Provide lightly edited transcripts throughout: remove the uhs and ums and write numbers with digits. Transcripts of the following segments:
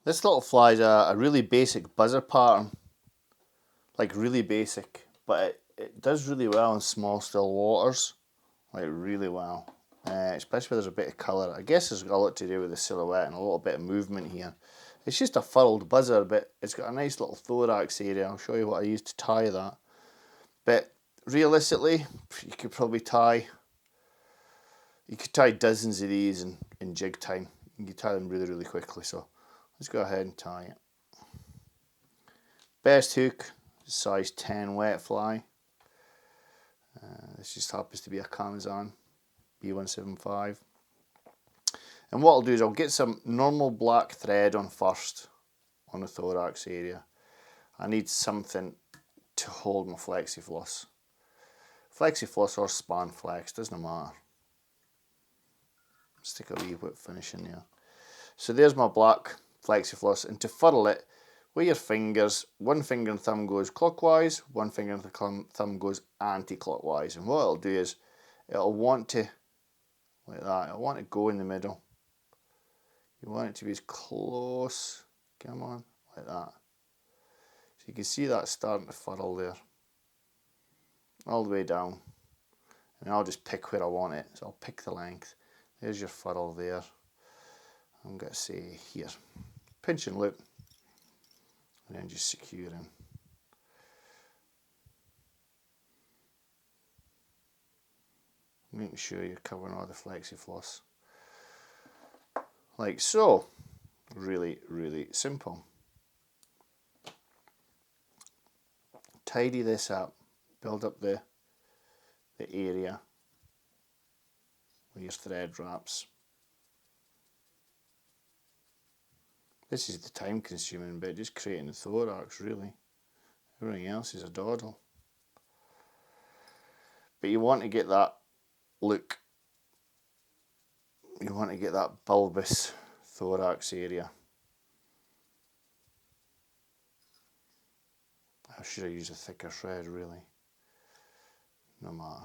This little fly is a really basic buzzer pattern, like really basic, but it does really well in small still waters, like really well, especially where there's a bit of colour. I guess it's got a lot to do with the silhouette and a little bit of movement here. It's just a furled buzzer, but it's got a nice little thorax area. I'll show you what I used to tie that. But realistically, you could probably tie dozens of these in jig time. You can tie them really, really quickly. So let's go ahead and tie it. Best hook, size 10 wet fly. This just happens to be a Kamazan B175. And what I'll do is I'll get some normal black thread on first on the thorax area. I need something to hold my flexi-floss. Flexi-floss or span flex, doesn't matter. Stick a wee whip finish in there. So there's my black flexi-floss, and to furl it with your fingers, one finger and thumb goes clockwise, one finger and thumb goes anti-clockwise. And what it'll do is it'll want to, like that, it'll want to go in the middle. You want it to be as close, come on, like that. So you can see that starting to furl there, all the way down. And I'll just pick where I want it, so I'll pick the length. There's your furl there. I'm going to say here, pinch and loop, and then just secure in. Making sure you're covering all the flexi-floss. Like so. Really, really simple. Tidy this up, build up the area where your thread wraps. This is the time consuming bit, just creating the thorax really. Everything else is a doddle. But you want to get that look. You want to get that bulbous thorax area. I should have used a thicker thread really. No matter.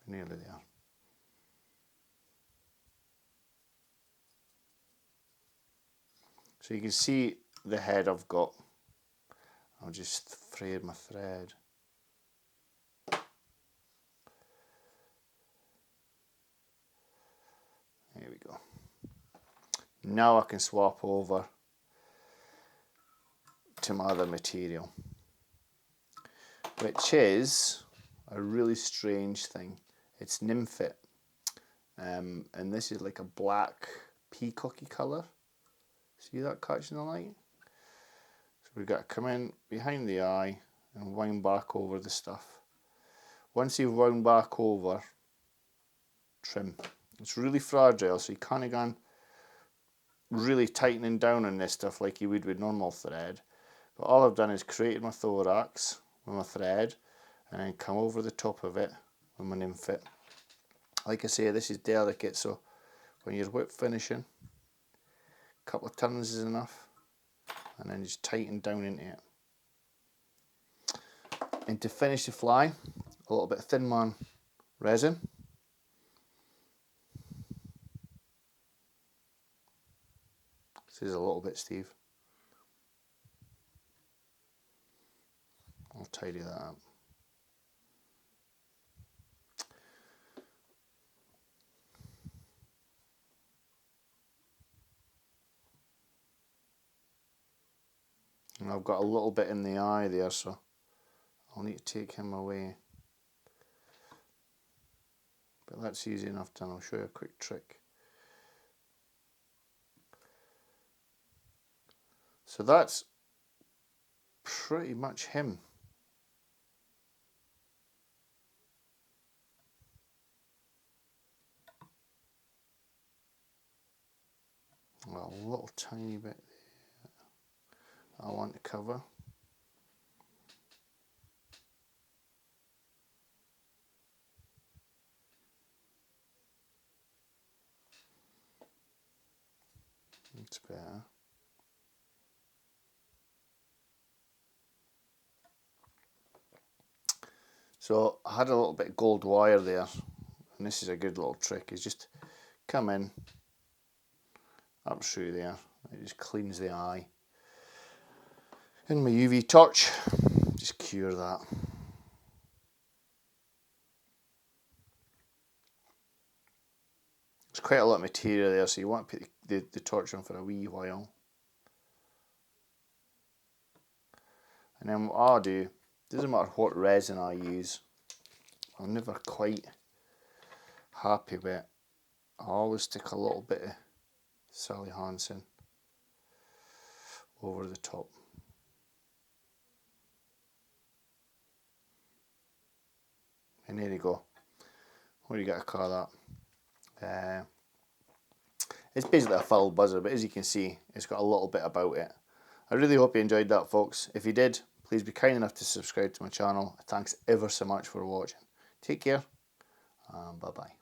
Nearly there. So you can see the head I've got. I'll just frayed my thread. There we go. Now I can swap over to my other material, which is a really strange thing. It's Nymph-It. And this is like a black peacocky colour. See that catching the light? So we've got to come in behind the eye and wind back over the stuff. Once you've wound back over, trim. It's really fragile, so you can't go on really tightening down on this stuff like you would with normal thread. But all I've done is created my thorax with my thread and then come over the top of it with my Nymph-It. Like I say, this is delicate, so when you're whip finishing, a couple of turns is enough, and then just tighten down into it. And to finish the fly, a little bit of Thin Man resin. This is a little bit, Steve. I'll tidy that up. And I've got a little bit in the eye there, so I'll need to take him away. But that's easy enough done. I'll show you a quick trick. So that's pretty much him. Well, a little tiny bit there I want to cover. It's better. So I had a little bit of gold wire there, and this is a good little trick, is just come in up through there It just cleans the eye. And my UV torch, just cure that. There's quite a lot of material there, so you want to put the torch on for a wee while. And then what I'll do, doesn't matter what resin I use, I'm never quite happy with it. I always stick a little bit of Sally Hansen over the top. And there you go. What do you got to call that? It's basically a foul buzzer, but as you can see, it's got a little bit about it. I really hope you enjoyed that, folks. If you did, please be kind enough to subscribe to my channel. Thanks ever so much for watching. Take care, and bye-bye.